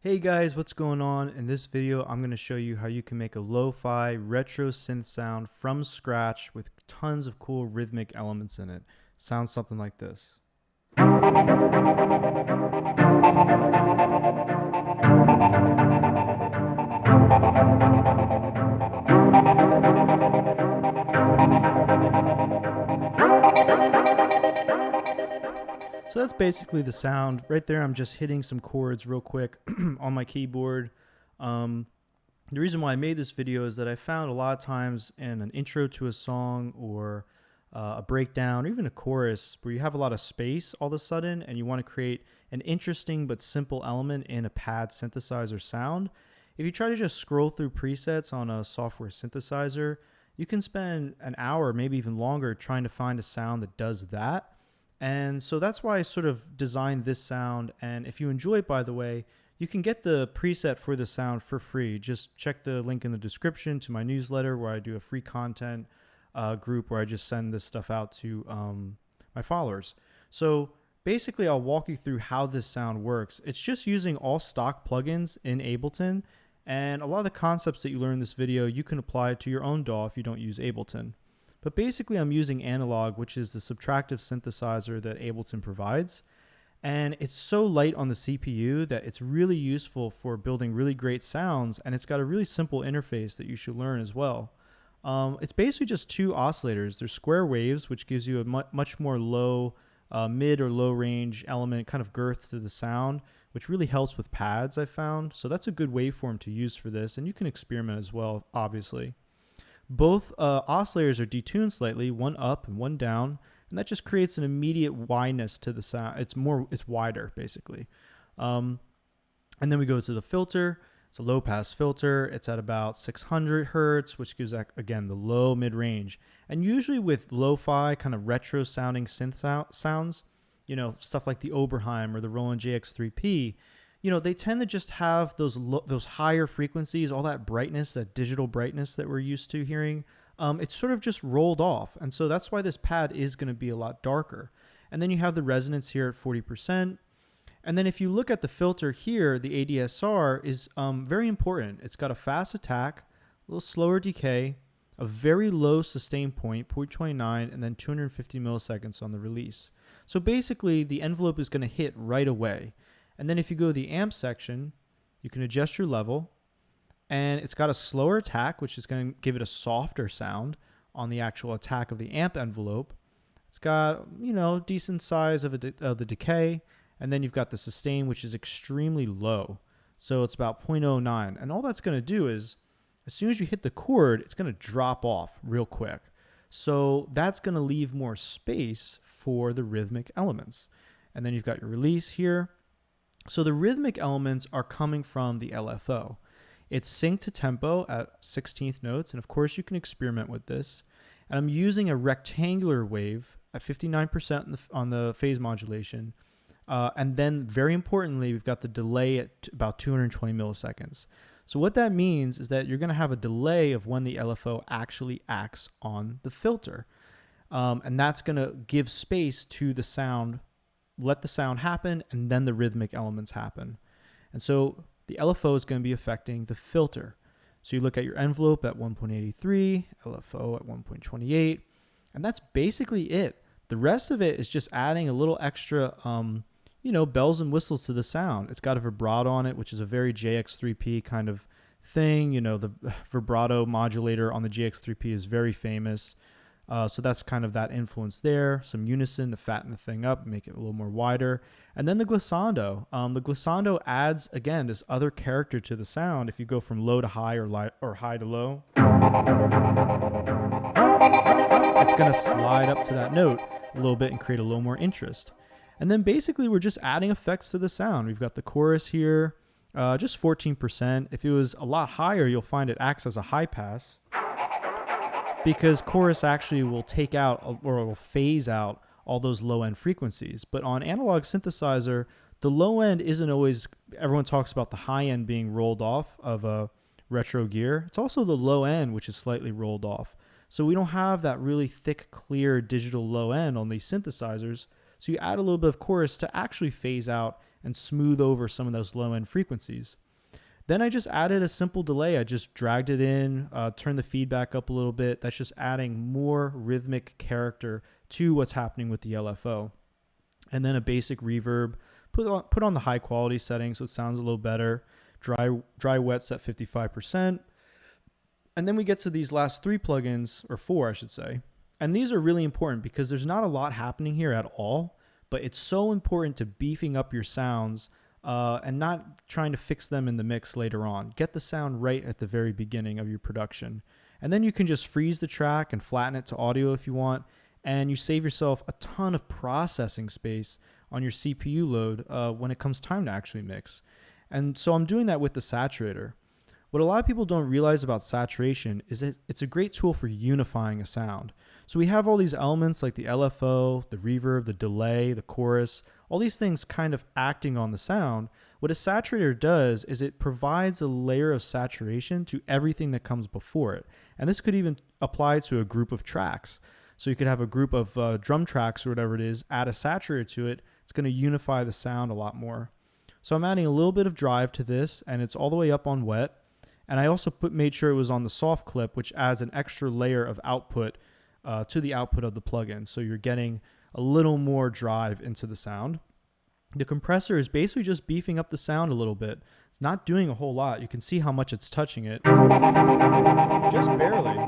Hey guys, what's going on? In this video, I'm going to show you how you can make a lo-fi retro synth sound from scratch with tons of cool rhythmic elements in it. Sounds something like this. So that's basically the sound. Right there, I'm just hitting some chords real quick on my keyboard. The reason why I made this video is that I found a lot of times in an intro to a song or a breakdown or even a chorus where you have a lot of space all of a sudden and you want to create an interesting but simple element in a pad synthesizer sound. If you try to just scroll through presets on a software synthesizer, you can spend an hour, maybe even longer, trying to find a sound that does that. And so that's why I sort of designed this sound. And if you enjoy it, by the way, you can get the preset for the sound for free. Just check the link in the description to my newsletter where I do a free content group where I just send this stuff out to my followers. So basically, I'll walk you through how this sound works. It's just using all stock plugins in Ableton. And a lot of the concepts that you learn in this video, you can apply to your own DAW if you don't use Ableton. But basically, I'm using Analog, which is the subtractive synthesizer that Ableton provides. And it's so light on the CPU that it's really useful for building really great sounds. And it's got a really simple interface that you should learn as well. It's basically just two oscillators. There's square waves, which gives you a much more low, mid or low range element, kind of girth to the sound, which really helps with pads, I found. So that's a good waveform to use for this. And you can experiment as well, obviously. Both oscillators are detuned slightly, one up and one down, and that just creates an immediate wideness to the sound. It's wider basically. And then we go to the filter. It's a low pass filter. It's at about 600 hertz, which gives again the low mid range. And usually with lo-fi kind of retro sounding synth sounds, stuff like the Oberheim or the Roland JX3P, they tend to just have those higher frequencies, all that brightness, that digital brightness that we're used to hearing. It's sort of just rolled off. And so that's why this pad is going to be a lot darker. And then you have the resonance here at 40%. And then if you look at the filter here, the ADSR is very important. It's got a fast attack, a little slower decay, a very low sustain point, 0.29, and then 250 milliseconds on the release. So basically, the envelope is going to hit right away. And then if you go to the amp section, you can adjust your level. And it's got a slower attack, which is going to give it a softer sound on the actual attack of the amp envelope. It's got, decent size of the decay. And then you've got the sustain, which is extremely low. So it's about 0.09. And all that's going to do is, as soon as you hit the chord, it's going to drop off real quick. So that's going to leave more space for the rhythmic elements. And then you've got your release here. So the rhythmic elements are coming from the LFO. It's synced to tempo at 16th notes, and of course you can experiment with this. And I'm using a rectangular wave at 59% on the phase modulation. And then very importantly, we've got the delay at about 220 milliseconds. So what that means is that you're going to have a delay of when the LFO actually acts on the filter. And that's going to give space to the sound, let the sound happen, and then the rhythmic elements happen. And so the LFO is going to be affecting the filter. So you look at your envelope at 1.83, LFO at 1.28, and that's basically it. The rest of it is just adding a little extra, bells and whistles to the sound. It's got a vibrato on it, which is a very JX3P kind of thing. The vibrato modulator on the JX3P is very famous. So that's kind of that influence there. Some unison to fatten the thing up, make it a little more wider. And then the glissando. The glissando adds, again, this other character to the sound. If you go from low to high or high to low, it's going to slide up to that note a little bit and create a little more interest. And then basically we're just adding effects to the sound. We've got the chorus here, just 14%. If it was a lot higher, you'll find it acts as a high pass, because chorus actually will take out or will phase out all those low end frequencies. But on analog synthesizer, the low end isn't always, everyone talks about the high end being rolled off of a retro gear. It's also the low end, which is slightly rolled off. So we don't have that really thick, clear digital low end on these synthesizers. So you add a little bit of chorus to actually phase out and smooth over some of those low end frequencies. Then I just added a simple delay. I just dragged it in, turned the feedback up a little bit. That's just adding more rhythmic character to what's happening with the LFO. And then a basic reverb, put on the high quality setting so it sounds a little better. Dry wet set 55%. And then we get to these last 3 plugins, or 4 I should say. And these are really important because there's not a lot happening here at all, but it's so important to beefing up your sounds and not trying to fix them in the mix later on. Get the sound right at the very beginning of your production. And then you can just freeze the track and flatten it to audio if you want, and you save yourself a ton of processing space on your CPU load when it comes time to actually mix. And so I'm doing that with the saturator. What a lot of people don't realize about saturation is that it's a great tool for unifying a sound. So we have all these elements like the LFO, the reverb, the delay, the chorus, all these things kind of acting on the sound. What a saturator does is it provides a layer of saturation to everything that comes before it. And this could even apply to a group of tracks. So you could have a group of drum tracks or whatever it is, add a saturator to it. It's going to unify the sound a lot more. So I'm adding a little bit of drive to this, and it's all the way up on wet. And I also made sure it was on the soft clip, which adds an extra layer of output to the output of the plugin. So you're getting a little more drive into the sound. The compressor is basically just beefing up the sound a little bit. It's not doing a whole lot. You can see how much it's touching it. Just barely.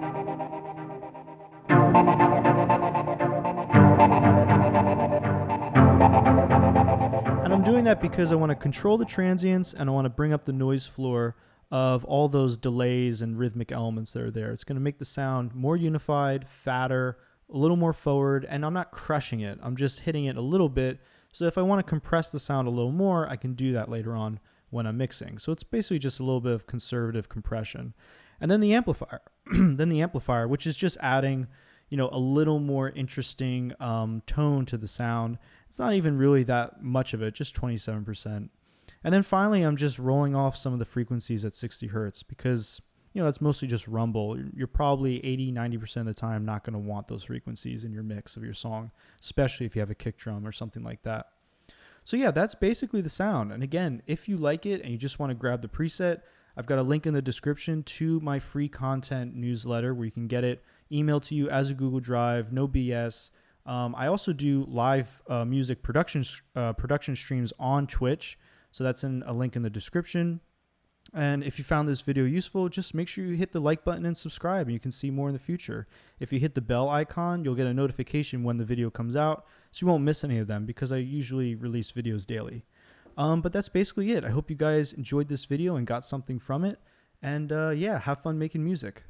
And I'm doing that because I want to control the transients and I want to bring up the noise floor of all those delays and rhythmic elements that are there. It's going to make the sound more unified, fatter, a little more forward, and I'm not crushing it. I'm just hitting it a little bit. So if I want to compress the sound a little more, I can do that later on when I'm mixing. So it's basically just a little bit of conservative compression. And then the amplifier, which is just adding, a little more interesting tone to the sound. It's not even really that much of it, just 27%. And then finally, I'm just rolling off some of the frequencies at 60 hertz because, that's mostly just rumble. You're probably 80-90% of the time not going to want those frequencies in your mix of your song, especially if you have a kick drum or something like that. So yeah, that's basically the sound. And again, if you like it and you just want to grab the preset, I've got a link in the description to my free content newsletter where you can get it emailed to you as a Google Drive, no BS. I also do live music production streams on Twitch. So that's in a link in the description. And if you found this video useful, just make sure you hit the like button and subscribe, and you can see more in the future. If you hit the bell icon, you'll get a notification when the video comes out, so you won't miss any of them because I usually release videos daily. But that's basically it. I hope you guys enjoyed this video and got something from it. And yeah, have fun making music.